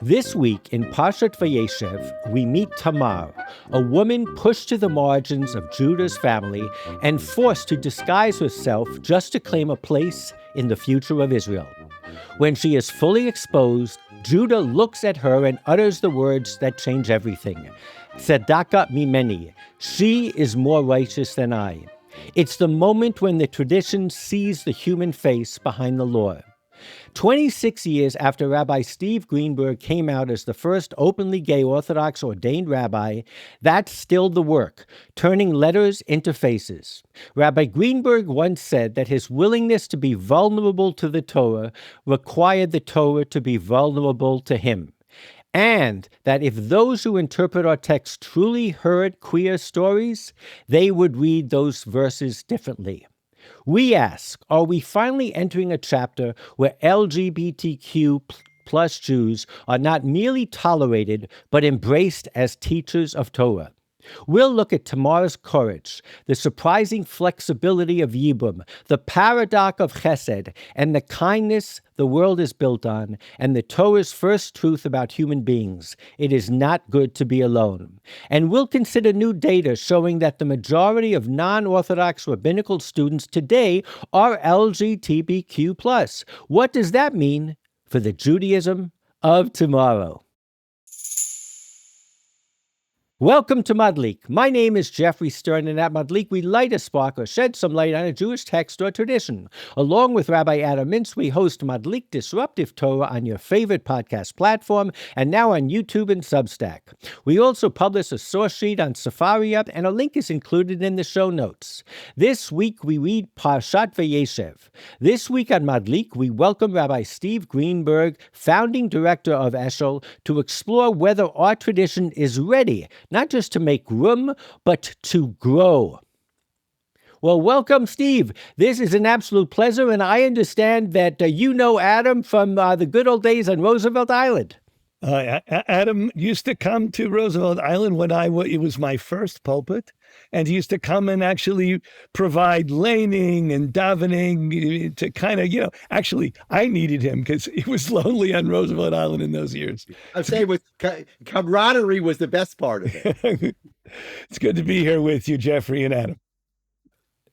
This week in Parshat Vayeshev, we meet Tamar, a woman pushed to the margins of Judah's family and forced to disguise herself just to claim a place in the future of Israel. When she is fully exposed, Judah looks at her and utters the words that change everything. Tzedakah mimeni, she is more righteous than I. It's the moment when the tradition sees the human face behind the law. 26 years after Rabbi Steve Greenberg came out as the first openly gay Orthodox ordained rabbi, that's still the work, turning letters into faces. Rabbi Greenberg once said that his willingness to be vulnerable to the Torah required the Torah to be vulnerable to him. And that if those who interpret our text truly heard queer stories, they would read those verses differently. We ask, are we finally entering a chapter where LGBTQ plus Jews are not merely tolerated, but embraced as teachers of Torah? We'll look at Tamar's courage, the surprising flexibility of Yibum, the paradox of Chesed, and the kindness the world is built on, and the Torah's first truth about human beings. It is not good to be alone. And we'll consider new data showing that the majority of non-Orthodox rabbinical students today are LGBTQ+. What does that mean for the Judaism of tomorrow? Welcome to Madlik. My name is Jeffrey Stern, and at Madlik we light a spark or shed some light on a Jewish text or tradition. Along with Rabbi Adam Mintz, we host Madlik Disruptive Torah on your favorite podcast platform, and now on YouTube and Substack. We also publish a source sheet on Sefaria, and a link is included in the show notes. This week we read Parshat Vayeshev. This week on Madlik, we welcome Rabbi Steve Greenberg, founding director of Eshel, to explore whether our tradition is ready not just to make room, but to grow. Well, welcome, Steve. This is an absolute pleasure, and I understand that you know Adam from the good old days on Roosevelt Island. Adam used to come to Roosevelt Island when it was my first pulpit, and he used to come and actually provide laning and davening to kind of, actually, I needed him because he was lonely on Roosevelt Island in those years. I'm saying with camaraderie was the best part of it. It's good to be here with you, Jeffrey and Adam.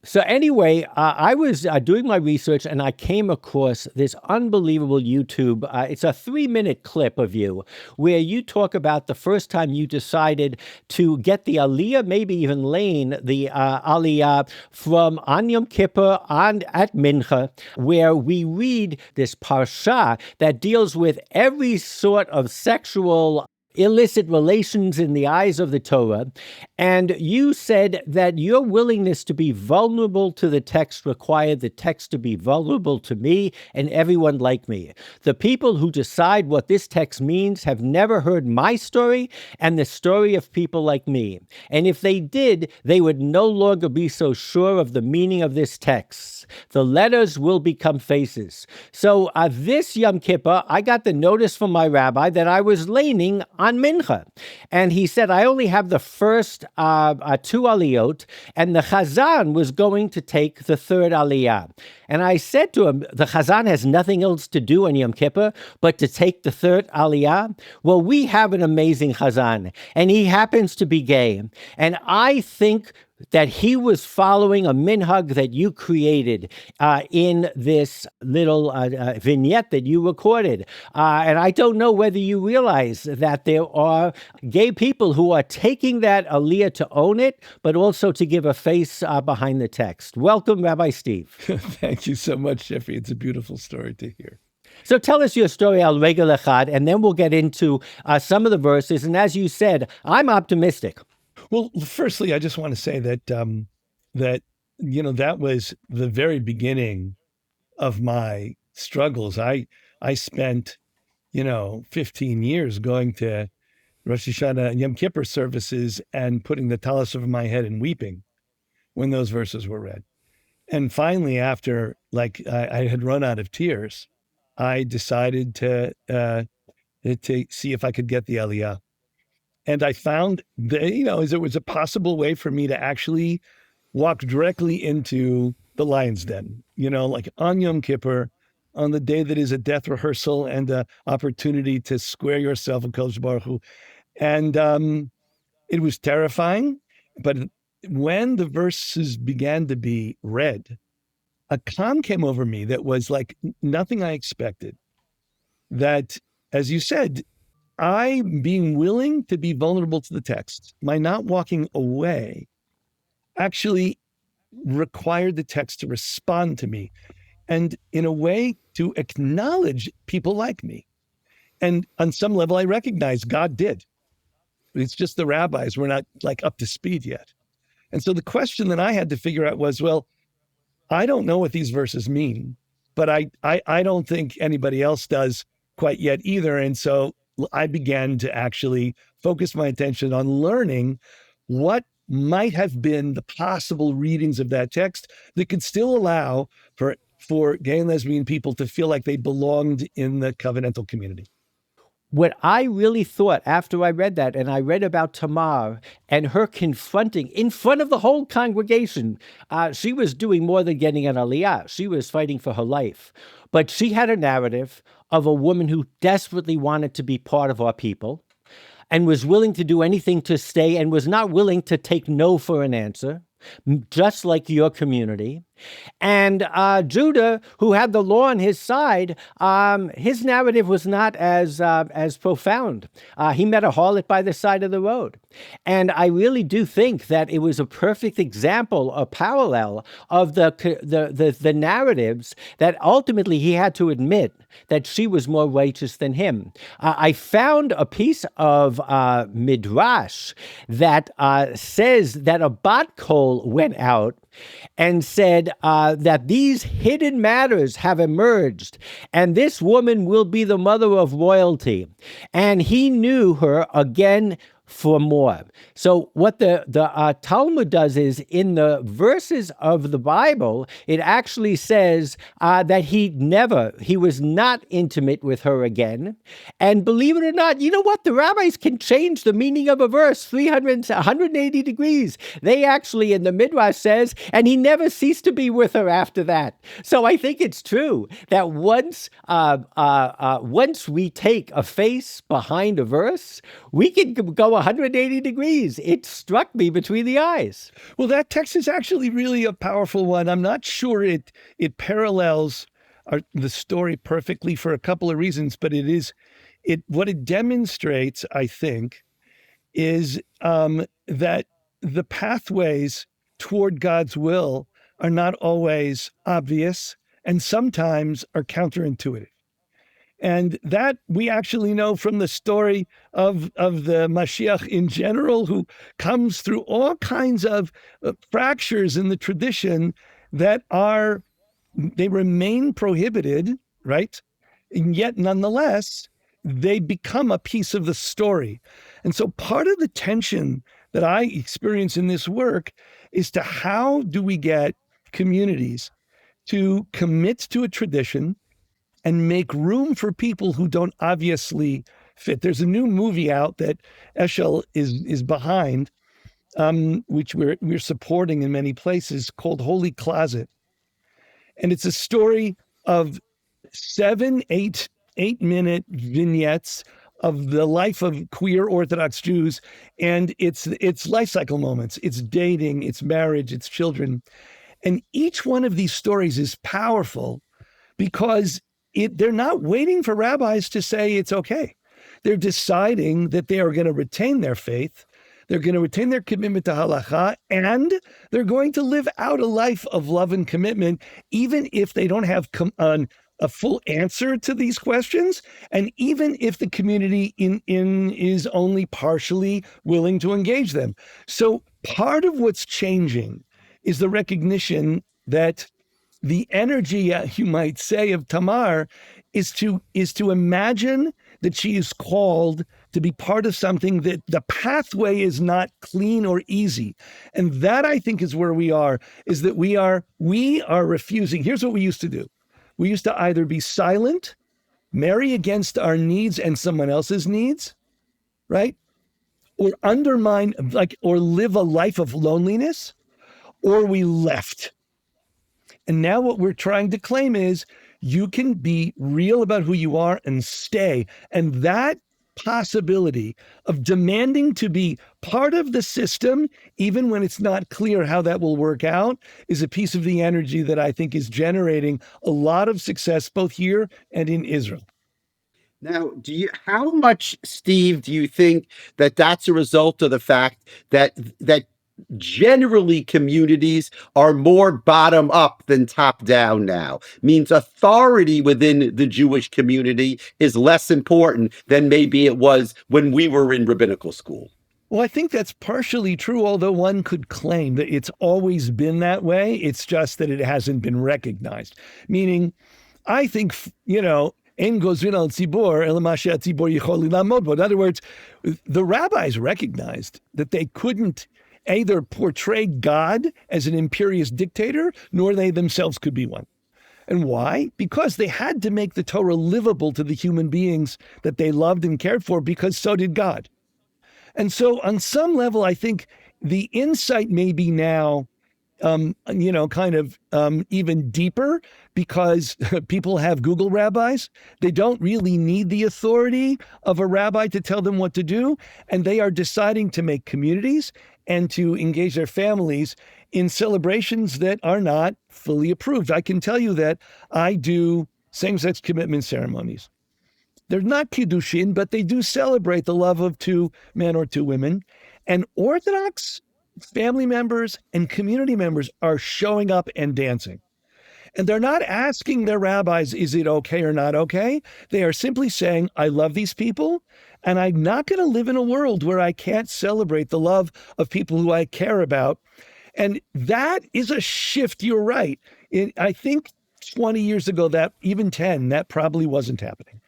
So anyway, I was doing my research and I came across this unbelievable YouTube. It's a 3-minute clip of you where you talk about the first time you decided to get the aliyah, maybe even lane the aliyah from on Yom Kippur and at Mincha, where we read this parsha that deals with every sort of sexual illicit relations in the eyes of the Torah, and you said that your willingness to be vulnerable to the text required the text to be vulnerable to me and everyone like me. The people who decide what this text means have never heard my story and the story of people like me. And if they did, they would no longer be so sure of the meaning of this text. The letters will become faces. So this Yom Kippur, I got the notice from my rabbi that I was laning on Mincha. And he said, I only have the first 2 aliyot, and the Chazan was going to take the 3rd aliyah. And I said to him, the Chazan has nothing else to do on Yom Kippur but to take the 3rd aliyah. Well, we have an amazing Chazan, and he happens to be gay. And I think that he was following a minhag that you created in this little vignette that you recorded. And I don't know whether you realize that there are gay people who are taking that aliyah to own it, but also to give a face behind the text. Welcome, Rabbi Steve. Thank you so much, Jeffrey. It's a beautiful story to hear. So tell us your story, al regel echad, and then we'll get into some of the verses. And as you said, I'm optimistic. Well, firstly, I just want to say that that was the very beginning of my struggles. I spent 15 years going to Rosh Hashanah and Yom Kippur services and putting the talis over my head and weeping when those verses were read. And finally, after I had run out of tears, I decided to see if I could get the aliyah. And I found that, it was a possible way for me to actually walk directly into the lion's den, like on Yom Kippur, on the day that is a death rehearsal and an opportunity to square yourself with Kodesh Baruch Hu. And it was terrifying. But when the verses began to be read, a calm came over me that was like nothing I expected. That, as you said, I being willing to be vulnerable to the text, my not walking away, actually required the text to respond to me and in a way to acknowledge people like me. And on some level, I recognize God did. It's just the rabbis were not like up to speed yet. And so the question that I had to figure out was, well, I don't know what these verses mean, but I don't think anybody else does quite yet either. And so I began to actually focus my attention on learning what might have been the possible readings of that text that could still allow for gay and lesbian people to feel like they belonged in the covenantal community. What I really thought after I read that, and I read about Tamar and her confronting in front of the whole congregation, she was doing more than getting an aliyah. She was fighting for her life. But she had a narrative of a woman who desperately wanted to be part of our people and was willing to do anything to stay and was not willing to take no for an answer, just like your community. And Judah, who had the law on his side, his narrative was not as profound. He met a harlot by the side of the road. And I really do think that it was a perfect example, a parallel of the narratives that ultimately he had to admit that she was more righteous than him. I found a piece of Midrash that says that a bat kol went out and said that these hidden matters have emerged, and this woman will be the mother of royalty. And he knew her again for more. So what the Talmud does is, in the verses of the Bible, it actually says that he was not intimate with her again. And believe it or not, you know what? The rabbis can change the meaning of a verse 180 degrees. They actually, in the Midrash says, and he never ceased to be with her after that. So I think it's true that once we take a face behind a verse, we can go 180 degrees. It struck me between the eyes. Well, that text is actually really a powerful one. I'm not sure it parallels the story perfectly for a couple of reasons, but what it demonstrates, I think, is that the pathways toward God's will are not always obvious and sometimes are counterintuitive. And that we actually know from the story of the Mashiach in general, who comes through all kinds of fractures in the tradition that they remain prohibited, right? And yet, nonetheless, they become a piece of the story. And so part of the tension that I experience in this work is to how do we get communities to commit to a tradition and make room for people who don't obviously fit. There's a new movie out that Eshel is behind, which we're supporting in many places, called Holy Closet. And it's a story of 8-minute vignettes of the life of queer Orthodox Jews, and it's life cycle moments. It's dating, it's marriage, it's children. And each one of these stories is powerful because they're not waiting for rabbis to say it's okay. They're deciding that they are going to retain their faith, they're going to retain their commitment to halacha, and they're going to live out a life of love and commitment, even if they don't have a full answer to these questions, and even if the community is only partially willing to engage them. So part of what's changing is the recognition that the energy, you might say, of Tamar is to imagine that she is called to be part of something that the pathway is not clean or easy. And that, I think, is where we are, is that we are refusing. Here's what we used to do. We used to either be silent, marry against our needs and someone else's needs, right? Or undermine, or live a life of loneliness, or we left. And now what we're trying to claim is you can be real about who you are and stay. And that possibility of demanding to be part of the system, even when it's not clear how that will work out, is a piece of the energy that I think is generating a lot of success both here and in Israel. Now, how much, Steve, do you think that that's a result of the fact that generally communities are more bottom up than top down now? Means authority within the Jewish community is less important than maybe it was when we were in rabbinical school. Well, I think that's partially true, although one could claim that it's always been that way. It's just that it hasn't been recognized. Meaning, I think, in other words, the rabbis recognized that they couldn't either portray God as an imperious dictator, nor they themselves could be one. And why? Because they had to make the Torah livable to the human beings that they loved and cared for, because so did God. And so on some level, I think the insight may be now, even deeper, because people have Google rabbis. They don't really need the authority of a rabbi to tell them what to do. And they are deciding to make communities and to engage their families in celebrations that are not fully approved. I can tell you that I do same-sex commitment ceremonies. They're not kiddushin, but they do celebrate the love of two men or two women. And Orthodox family members and community members are showing up and dancing. And they're not asking their rabbis, is it okay or not okay? They are simply saying, I love these people, and I'm not going to live in a world where I can't celebrate the love of people who I care about. And that is a shift. You're right. I think 20 years ago, that even 10, that probably wasn't happening.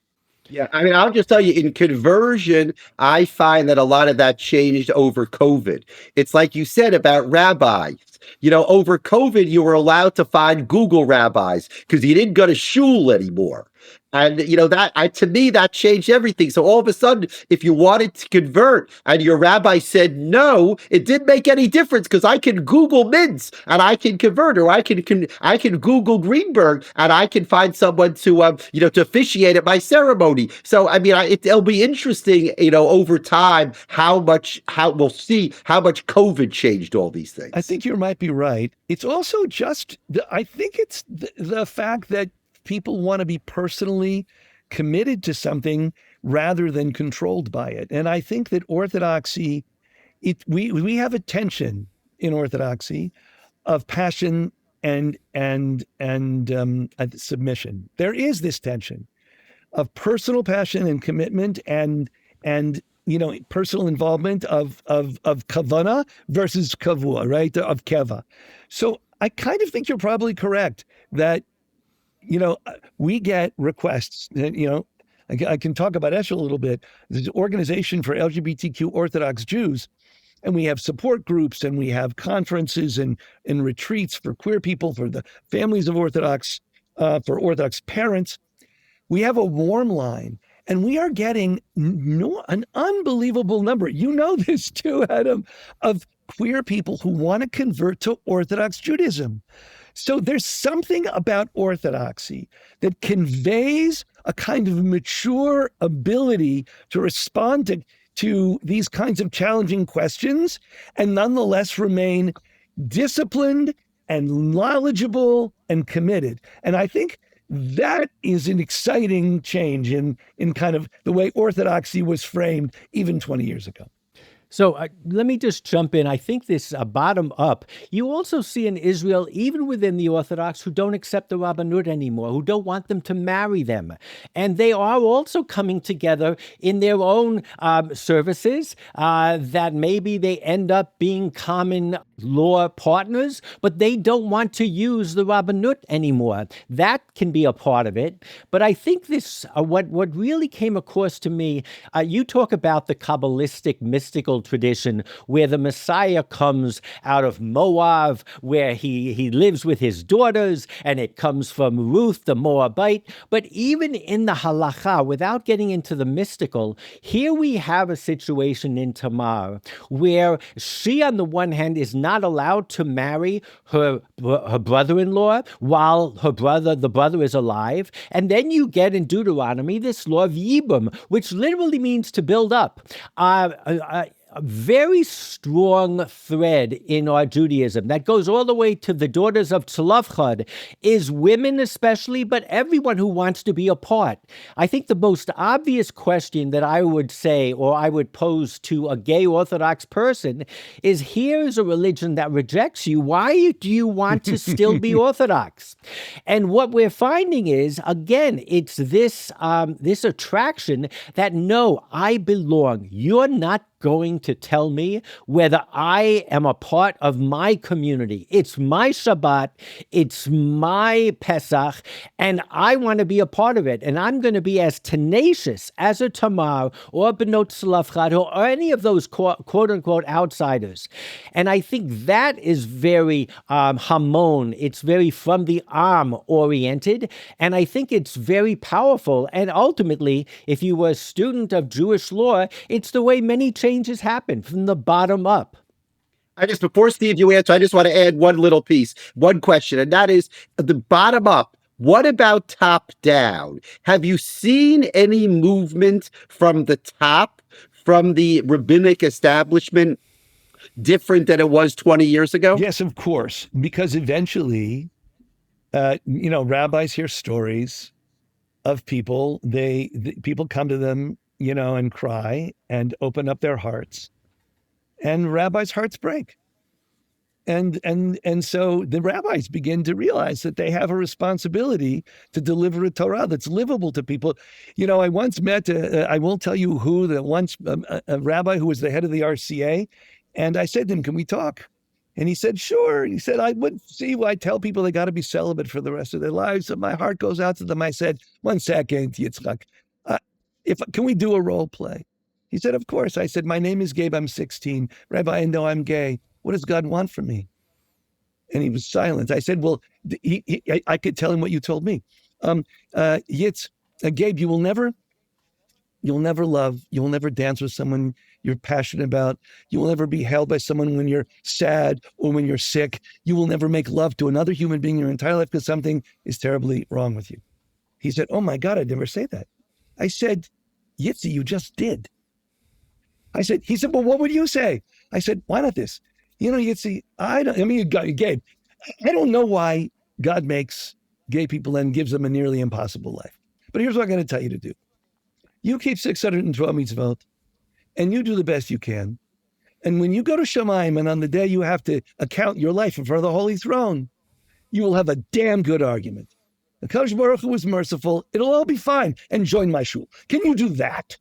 Yeah, I mean, I'll just tell you, in conversion, I find that a lot of that changed over COVID. It's like you said about rabbis. Over COVID, you were allowed to find Google rabbis because you didn't go to shul anymore. And to me, that changed everything. So all of a sudden, if you wanted to convert and your rabbi said no, it didn't make any difference because I can Google Mintz and I can convert, or I can Google Greenberg and I can find someone to to officiate at my ceremony. So I mean, it'll be interesting, over time how we'll see how much COVID changed all these things. I think you might be right. It's also just I think it's the fact that people want to be personally committed to something rather than controlled by it. And I think that Orthodoxy, we have a tension in Orthodoxy of passion and submission. There is this tension of personal passion and commitment and personal involvement of kavana versus kavua, right? Of keva. So I kind of think you're probably correct that we get requests. I can talk about Eshel a little bit. There's an organization for LGBTQ Orthodox Jews, and we have support groups, and we have conferences and retreats for queer people, for the families of Orthodox, for Orthodox parents. We have a warm line, and we are getting an unbelievable number. You know this too, Adam, of queer people who want to convert to Orthodox Judaism. So there's something about Orthodoxy that conveys a kind of mature ability to respond to these kinds of challenging questions and nonetheless remain disciplined and knowledgeable and committed. And I think that is an exciting change in kind of the way Orthodoxy was framed even 20 years ago. So let me just jump in. I think this bottom up, you also see in Israel, even within the Orthodox, who don't accept the Rabbanut anymore, who don't want them to marry them. And they are also coming together in their own services that maybe they end up being common law partners, but they don't want to use the Rabbanut anymore. That can be a part of it. But I think this, what really came across to me, you talk about the Kabbalistic mystical tradition where the Messiah comes out of Moab, where he lives with his daughters, and it comes from Ruth, the Moabite. But even in the halacha, without getting into the mystical, here we have a situation in Tamar where she, on the one hand, is not allowed to marry her brother-in-law while the brother is alive. And then you get in Deuteronomy this law of Yibum, which literally means to build up. A very strong thread in our Judaism that goes all the way to the daughters of Tzlafchad is women especially, but everyone who wants to be a part. I think the most obvious question that I would say, or I would pose to a gay Orthodox person, is here's a religion that rejects you. Why do you want to still be Orthodox? And what we're finding is, again, it's this attraction that, no, I belong. You're not going to tell me whether I am a part of my community. It's my Shabbat, it's my Pesach, and I want to be a part of it. And I'm going to be as tenacious as a Tamar or Benot Tzlafchad or any of those quote-unquote outsiders. And I think that is very hamon. It's very from the arm oriented. And I think it's very powerful. And ultimately, if you were a student of Jewish law, it's the way many changes happen from the bottom up. Before Steve, you answer, I just want to add one little piece, one question, and that is the bottom up. What about top down? Have you seen any movement from the top, from the rabbinic establishment, different than it was 20 years ago? Yes, of course, because eventually, rabbis hear stories of people. People come to them, and cry and open up their hearts, and rabbis' hearts break. And so the rabbis begin to realize that they have a responsibility to deliver a Torah that's livable to people. I once met, I won't tell you who, a rabbi who was the head of the RCA, and I said to him, "Can we talk?" And he said, "Sure." He said, I tell people they got to be celibate for the rest of their lives. And my heart goes out to them. I said, "1 second, Yitzchak. Can we do a role play?" He said, "Of course." I said, "My name is Gabe. I'm 16. Rabbi, I know I'm gay. What does God want from me?" And he was silent. I said, "Well, I could tell him what you told me. Gabe, you'll never love. You'll never dance with someone you're passionate about. You will never be held by someone when you're sad or when you're sick. You will never make love to another human being your entire life because something is terribly wrong with you." He said, "Oh my God, I'd never say that." I said, "Yitzi, you just did." He said, "Well, what would you say?" I said, "Why not this? Yitzi, Gabe, I don't know why God makes gay people and gives them a nearly impossible life. But here's what I'm going to tell you to do. You keep 612 mitzvot, and you do the best you can. And when you go to Shamayim, and on the day you have to account your life in front of the Holy Throne, you will have a damn good argument. The Kadosh Baruch Hu was merciful. It'll all be fine. And join my shul. Can you do that?"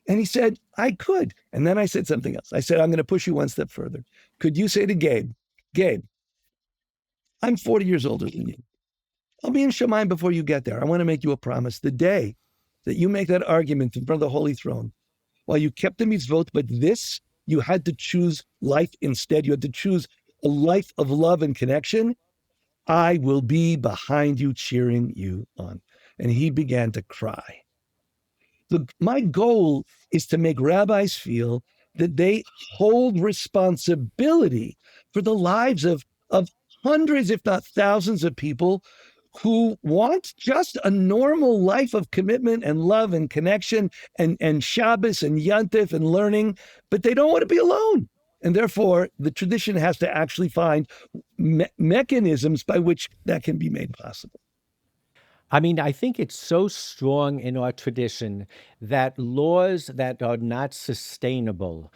And he said, "I could." And then I said something else. I said, "I'm going to push you one step further. Could you say to Gabe, I'm 40 years older than you. I'll be in Shamayim before you get there. I want to make you a promise. The day that you make that argument in front of the Holy Throne, while you kept the mitzvot, but this, you had to choose life instead. You had to choose a life of love and connection. I will be behind you, cheering you on." And he began to cry. My goal is to make rabbis feel that they hold responsibility for the lives of hundreds, if not thousands of people who want just a normal life of commitment and love and connection and Shabbos and Yantif and learning, but they don't want to be alone. And therefore, the tradition has to actually find mechanisms by which that can be made possible. I mean, I think it's so strong in our tradition that laws that are not sustainable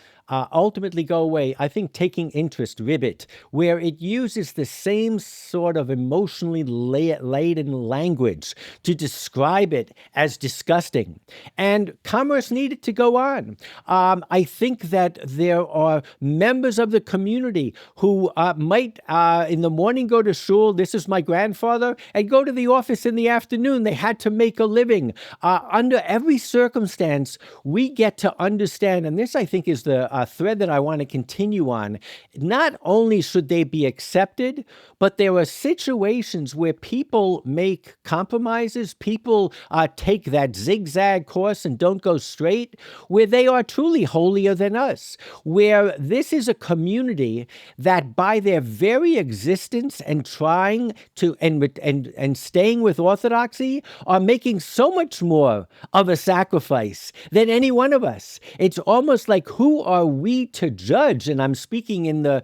ultimately go away. I think taking interest, ribbit, where it uses the same sort of emotionally laden language to describe it as disgusting. And commerce needed to go on. I think that there are members of the community who might in the morning go to shul, this is my grandfather, and go to the office in the afternoon. They had to make a living. Under every circumstance, we get to understand, and this I think is the thread that I want to continue on. Not only should they be accepted, but there are situations where people make compromises, people take that zigzag course and don't go straight, where they are truly holier than us, where this is a community that by their very existence and trying to and staying with Orthodoxy are making so much more of a sacrifice than any one of us. It's almost like, who are we to judge? And I'm speaking in the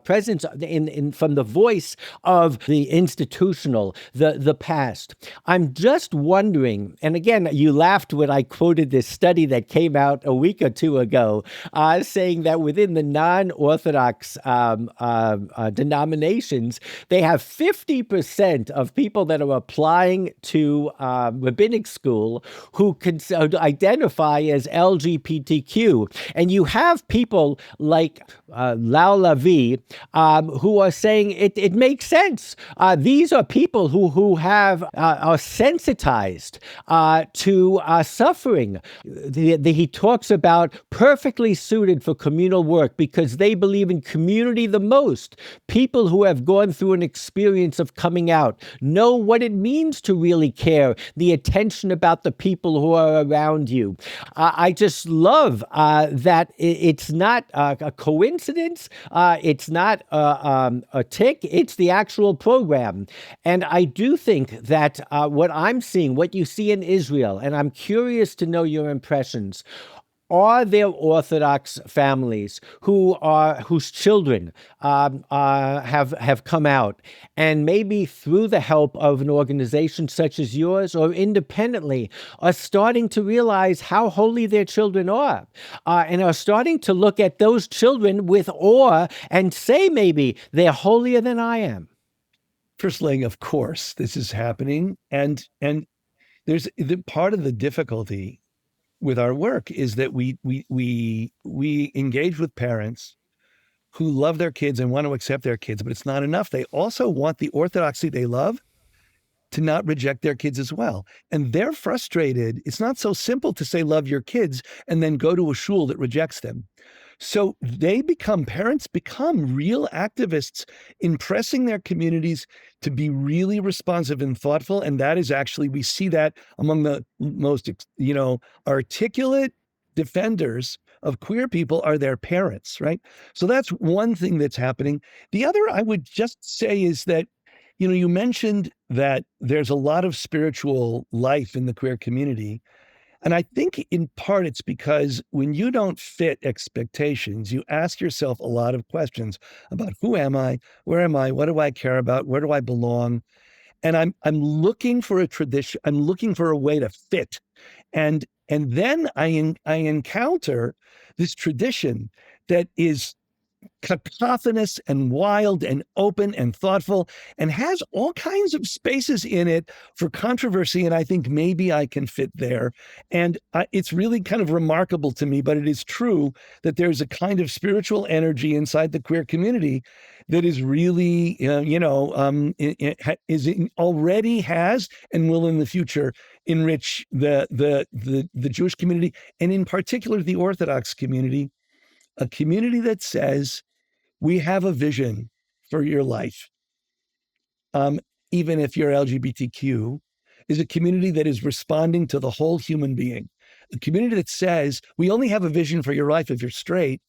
presence from the voice of the institutional, the past. I'm just wondering, and again, you laughed when I quoted this study that came out a week or two ago, saying that within the non-Orthodox denominations, they have 50% of people that are applying to rabbinic school who can identify as LGBTQ. And you have people like Lau Lavi who are saying it makes sense. These are people who are sensitized to suffering. He talks about perfectly suited for communal work because they believe in community the most. People who have gone through an experience of coming out know what it means to really care, the attention about the people who are around you. I just love that it's not a coincidence. It's not a tick. It's the actual program. And I do think that what I'm seeing, what you see in Israel, and I'm curious to know your impressions, are there Orthodox families whose children have come out, and maybe through the help of an organization such as yours or independently are starting to realize how holy their children are, and are starting to look at those children with awe and say maybe they're holier than I am? First laying, of course, this is happening, and there's the part of the difficulty with our work is that we engage with parents who love their kids and want to accept their kids, but it's not enough. They also want the Orthodoxy they love to not reject their kids as well. And they're frustrated. It's not so simple to say, love your kids, and then go to a shul that rejects them. So parents become real activists in pressing their communities to be really responsive and thoughtful. And that is actually, we see that among the most, articulate defenders of queer people are their parents, right? So that's one thing that's happening. The other I would just say is that, you mentioned that there's a lot of spiritual life in the queer community. And I think in part it's because when you don't fit expectations, you ask yourself a lot of questions about who am I, where am I, what do I care about, where do I belong? And I'm looking for a tradition, I'm looking for a way to fit. And then I encounter this tradition that is cacophonous and wild and open and thoughtful and has all kinds of spaces in it for controversy. And I think maybe I can fit there. And it's really kind of remarkable to me, but it is true that there's a kind of spiritual energy inside the queer community that is really, already has and will in the future enrich the Jewish community, and in particular the Orthodox community, a community that says, we have a vision for your life. Even if you're LGBTQ, is a community that is responding to the whole human being. A community that says, we only have a vision for your life if you're straight,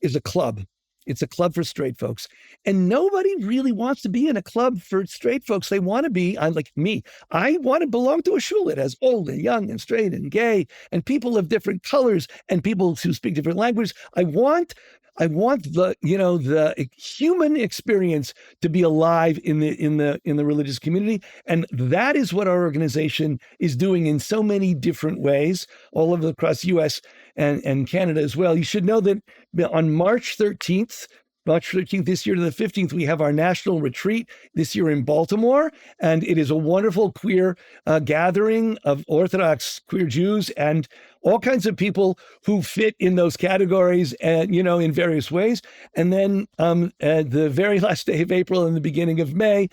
is a club. It's a club for straight folks. And nobody really wants to be in a club for straight folks. They want to be, like me, I want to belong to a shul that has old and young and straight and gay and people of different colors and people who speak different languages. I want the human experience to be alive in the religious community. And that is what our organization is doing in so many different ways, all over across the US and Canada as well. You should know that on March 13th this year to the 15th, we have our national retreat this year in Baltimore. And it is a wonderful queer gathering of Orthodox queer Jews and all kinds of people who fit in those categories, and in various ways. And then at the very last day of April and the beginning of May,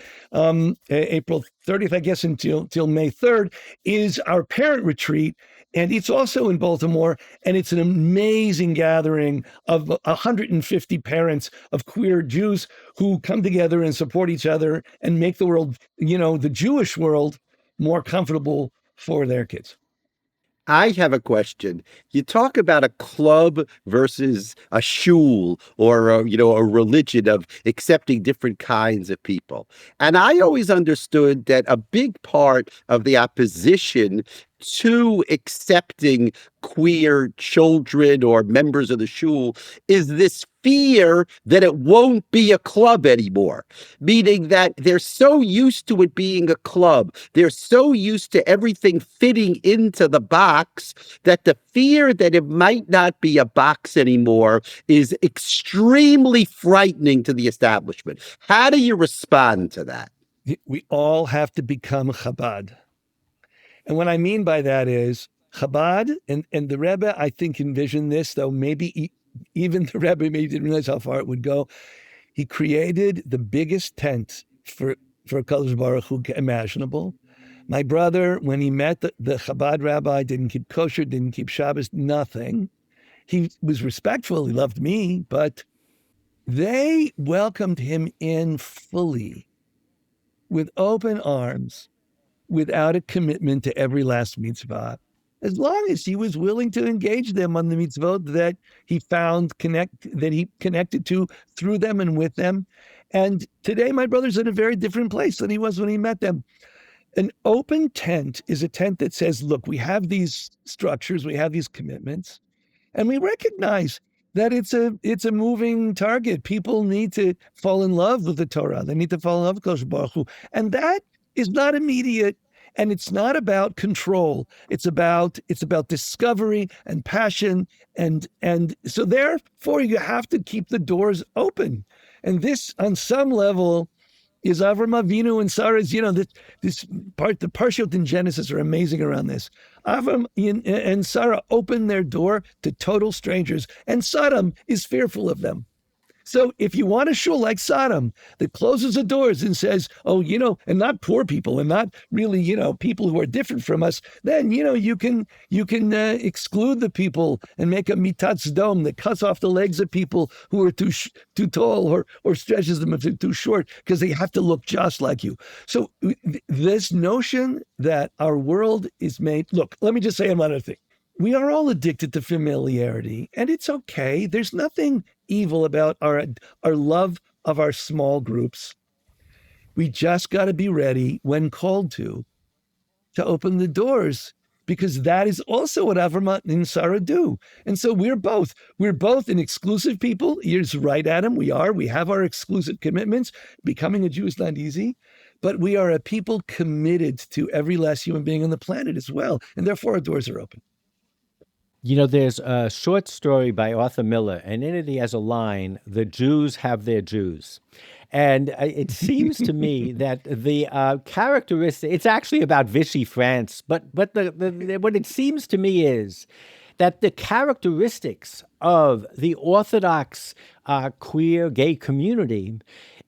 April 30th, I guess, until May 3rd, is our parent retreat. And it's also in Baltimore, and it's an amazing gathering of 150 parents of queer Jews who come together and support each other and make the world, the Jewish world, more comfortable for their kids. I have a question. You talk about a club versus a shul, or a religion of accepting different kinds of people. And I always understood that a big part of the opposition to accepting queer children or members of the shul is this fear that it won't be a club anymore, meaning that they're so used to it being a club, they're so used to everything fitting into the box, that the fear that it might not be a box anymore is extremely frightening to the establishment. How do you respond to that? We all have to become Chabad. And what I mean by that is Chabad, and the Rebbe, I think, envisioned this, though maybe even the Rebbe maybe didn't realize how far it would go. He created the biggest tent for Kadosh Baruch Hu imaginable. My brother, when he met the Chabad rabbi, didn't keep kosher, didn't keep Shabbos, nothing. He was respectful, he loved me, but they welcomed him in fully, with open arms, without a commitment to every last mitzvah, as long as he was willing to engage them on the mitzvot that he found that he connected to through them and with them. And today, my brother's in a very different place than he was when he met them. An open tent is a tent that says, look, we have these structures, we have these commitments, and we recognize that it's a moving target. People need to fall in love with the Torah. They need to fall in love with Kosh Baruch Hu. And that is not immediate, and it's not about control. It's about discovery and passion, and so therefore you have to keep the doors open. And this, on some level, is Avram Avinu and Sarah's, this part, the Parshot in Genesis are amazing around this. Avram and Sarah open their door to total strangers, and Sodom is fearful of them. So if you want a shul like Sodom that closes the doors and says, and not poor people and not really, people who are different from us, then, you can exclude the people and make a mitatz dome that cuts off the legs of people who are too tall or stretches them if they're too short because they have to look just like you. So this notion that our world is made, look, let me just say another thing. We are all addicted to familiarity, and it's okay. There's nothing evil about our love of our small groups. We just got to be ready when called to open the doors, because that is also what Avram and Sarah do. And so we're both an exclusive people. You're right, Adam. We have our exclusive commitments. Becoming a Jew is not easy, but we are a people committed to every last human being on the planet as well. And therefore our doors are open. There's a short story by Arthur Miller, and in it he has a line, "The Jews have their Jews." And it seems to me that the characteristic, it's actually about Vichy France, but what it seems to me is that the characteristics of the Orthodox queer gay community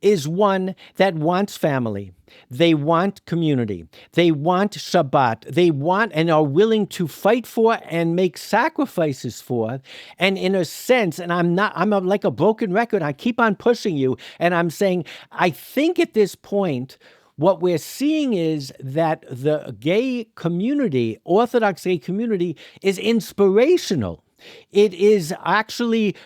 is one that wants family. They want community. They want Shabbat. They want and are willing to fight for and make sacrifices for. And in a sense, and I'm like a broken record, I keep on pushing you, and I'm saying, I think at this point, what we're seeing is that the gay community, Orthodox gay community, is inspirational. It is actually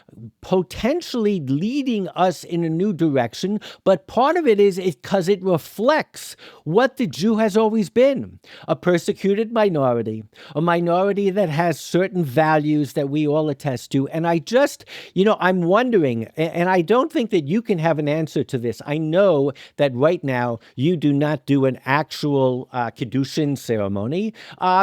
potentially leading us in a new direction, but part of it is because it reflects what the Jew has always been, a persecuted minority, a minority that has certain values that we all attest to. And I just, I'm wondering, and I don't think that you can have an answer to this. I know that right now you do not do an actual Kiddushin ceremony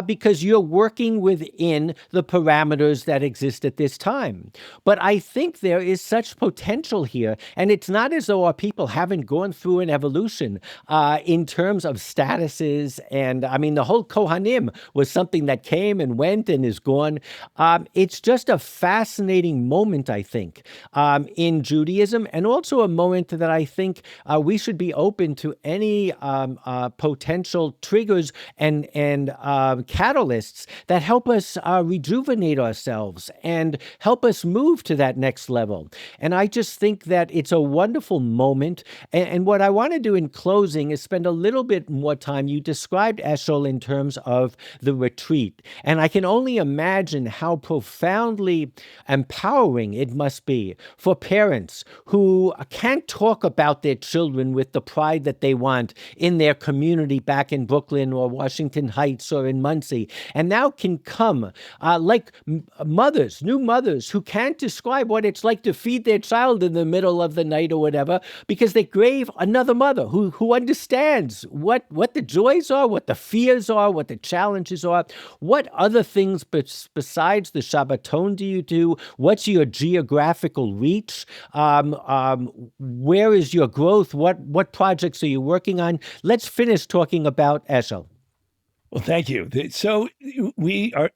because you're working within the parameters that that exist at this time. But I think there is such potential here, and it's not as though our people haven't gone through an evolution in terms of statuses. And I mean, the whole Kohanim was something that came and went and is gone. It's just a fascinating moment, I think, in Judaism, and also a moment that I think we should be open to any potential triggers and catalysts that help us rejuvenate ourselves and help us move to that next level. And I just think that it's a wonderful moment. And what I want to do in closing is spend a little bit more time. You described Eshel in terms of the retreat, and I can only imagine how profoundly empowering it must be for parents who can't talk about their children with the pride that they want in their community back in Brooklyn or Washington Heights or in Muncie, and now can come like new mothers who can't describe what it's like to feed their child in the middle of the night or whatever, because they crave another mother who understands what the joys are, what the fears are, what the challenges are. What other things besides the Shabbaton do you do? What's your geographical reach? Where is your growth? What projects are you working on? Let's finish talking about Eshel. Well, thank you. So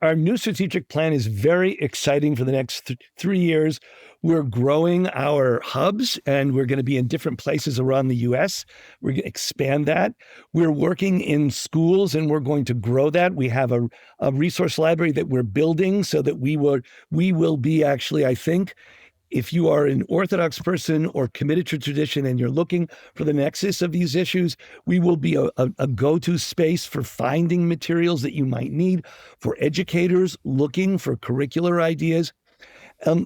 our new strategic plan is very exciting for the next 3 years. We're growing our hubs, and we're going to be in different places around the U.S. We're going to expand that. We're working in schools, and we're going to grow that. We have a resource library that we're building so that we will be actually, I think, if you are an Orthodox person or committed to tradition and you're looking for the nexus of these issues, we will be a go-to space for finding materials that you might need, for educators looking for curricular ideas.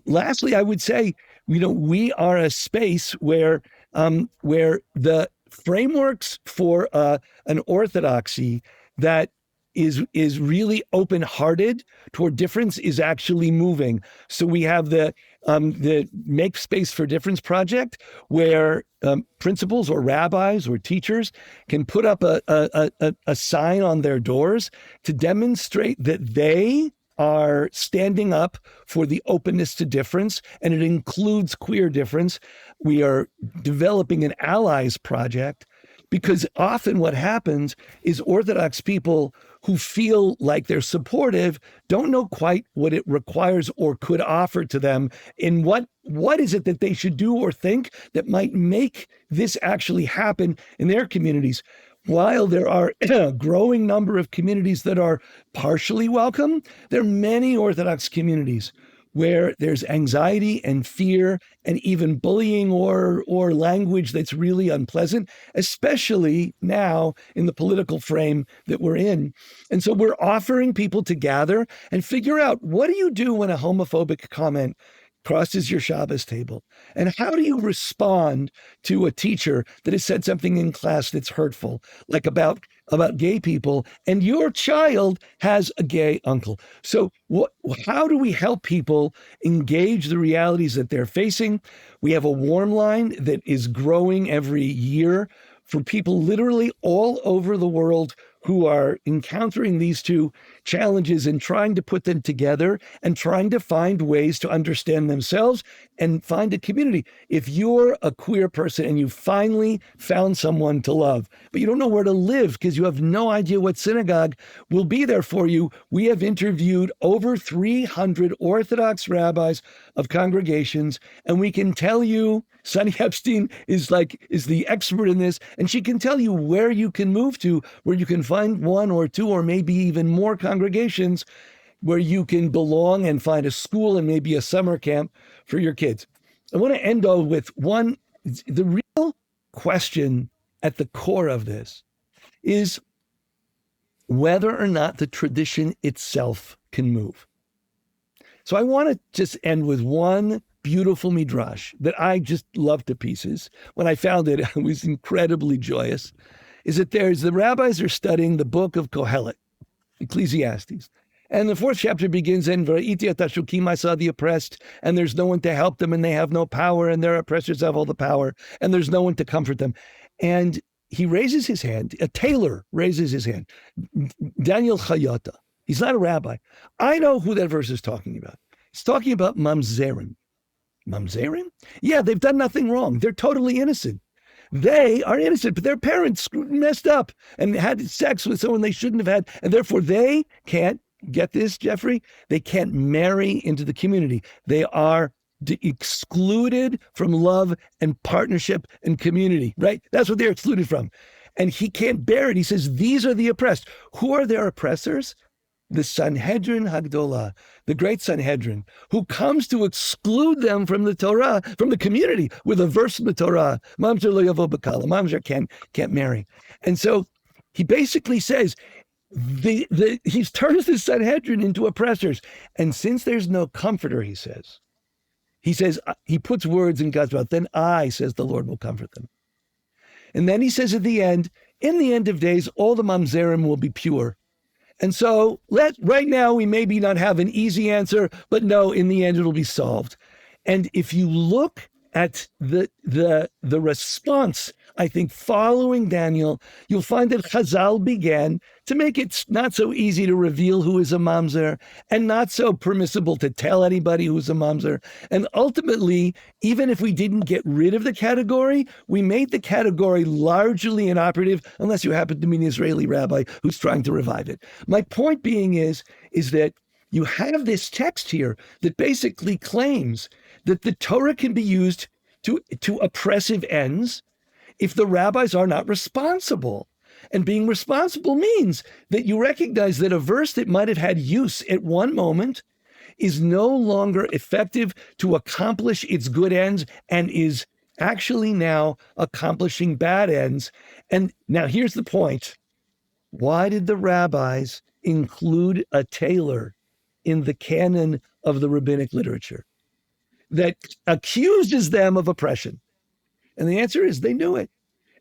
Lastly, I would say, we are a space where the frameworks for an orthodoxy that is really open-hearted toward difference is actually moving. So we have the Make Space for Difference project, where principals or rabbis or teachers can put up a sign on their doors to demonstrate that they are standing up for the openness to difference, and it includes queer difference. We are developing an allies project, because often what happens is Orthodox people who feel like they're supportive don't know quite what it requires or could offer to them in what is it that they should do or think that might make this actually happen in their communities. While there are a growing number of communities that are partially welcome, there are many Orthodox communities where there's anxiety and fear and even bullying or language that's really unpleasant, especially now in the political frame that we're in. And so we're offering people to gather and figure out, what do you do when a homophobic comment crosses your Shabbos table? And how do you respond to a teacher that has said something in class that's hurtful, like about gay people, and your child has a gay uncle? So how do we help people engage the realities that they're facing? We have a warm line that is growing every year for people literally all over the world who are encountering these two challenges and trying to put them together and trying to find ways to understand themselves and find a community. If you're a queer person and you finally found someone to love, but you don't know where to live because you have no idea what synagogue will be there for you, we have interviewed over 300 Orthodox rabbis of congregations, and we can tell you, Sunny Epstein is the expert in this, and she can tell you where you can move to, where you can find one or two or maybe even more congregations where you can belong and find a school and maybe a summer camp for your kids. I want to end though with the real question at the core of this is whether or not the tradition itself can move. So I want to just end with one beautiful midrash that I just love to pieces. When I found it, I was incredibly joyous. Is that the rabbis are studying the book of Kohelet, Ecclesiastes. And the 4th chapter begins, and I saw the oppressed, and there's no one to help them, and they have no power, and their oppressors have all the power, and there's no one to comfort them. And he raises his hand, a tailor raises his hand, Daniel Chayata. He's not a rabbi. I know who that verse is talking about. It's talking about mamzerim. Mamzerim? Yeah, they've done nothing wrong. They're totally innocent. They are innocent, but their parents messed up and had sex with someone they shouldn't have had. And therefore they can't, get this, Jeffrey, they can't marry into the community. They are excluded from love and partnership and community, right? That's what they're excluded from. And he can't bear it. He says, these are the oppressed. Who are their oppressors? The Sanhedrin Hagdolah, the great Sanhedrin, who comes to exclude them from the Torah, from the community, with a verse in the Torah, Mamzer lo yavo b'kala, Mamzer can't marry. And so he basically says, he turns the Sanhedrin into oppressors. And since there's no comforter, he says, he puts words in God's mouth, then I, says the Lord, will comfort them. And then he says at the end, in the end of days, all the mamzerim will be pure. And so right now we maybe not have an easy answer, but no, in the end it'll be solved. And if you look at the response, I think following Daniel, you'll find that Chazal began to make it not so easy to reveal who is a mamzer and not so permissible to tell anybody who's a mamzer. And ultimately, even if we didn't get rid of the category, we made the category largely inoperative unless you happen to be an Israeli rabbi who's trying to revive it. My point being is that you have this text here that basically claims that the Torah can be used to oppressive ends if the rabbis are not responsible. And being responsible means that you recognize that a verse that might have had use at one moment is no longer effective to accomplish its good ends and is actually now accomplishing bad ends. And now here's the point. Why did the rabbis include a tailor in the canon of the rabbinic literature that accuses them of oppression? And the answer is they knew it.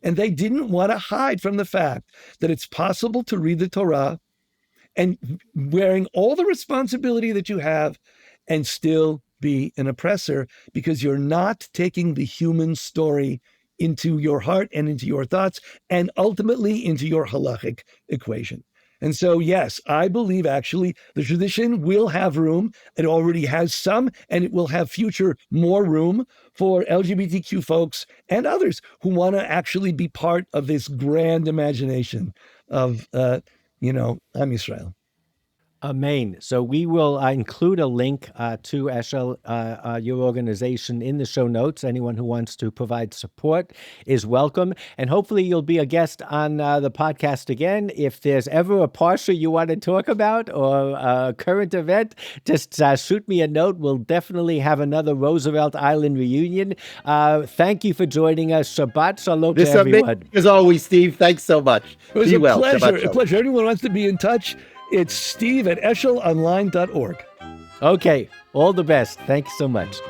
And they didn't want to hide from the fact that it's possible to read the Torah and wearing all the responsibility that you have and still be an oppressor, because you're not taking the human story into your heart and into your thoughts and ultimately into your halachic equation. And so, yes, I believe actually the tradition will have room. It already has some, and it will have future more room for LGBTQ folks and others who want to actually be part of this grand imagination of, Am Yisrael. Amen. So we will include a link to Eshel, your organization, in the show notes. Anyone who wants to provide support is welcome. And hopefully you'll be a guest on the podcast again. If there's ever a parsha you want to talk about or a current event, just shoot me a note. We'll definitely have another Roosevelt Island reunion. Thank you for joining us. Shabbat Shalom to everyone. As always, Steve, thanks so much. It was be a well. pleasure. A pleasure. Anyone wants to be in touch, it's steve@eshelonline.org. Okay. All the best. Thanks so much.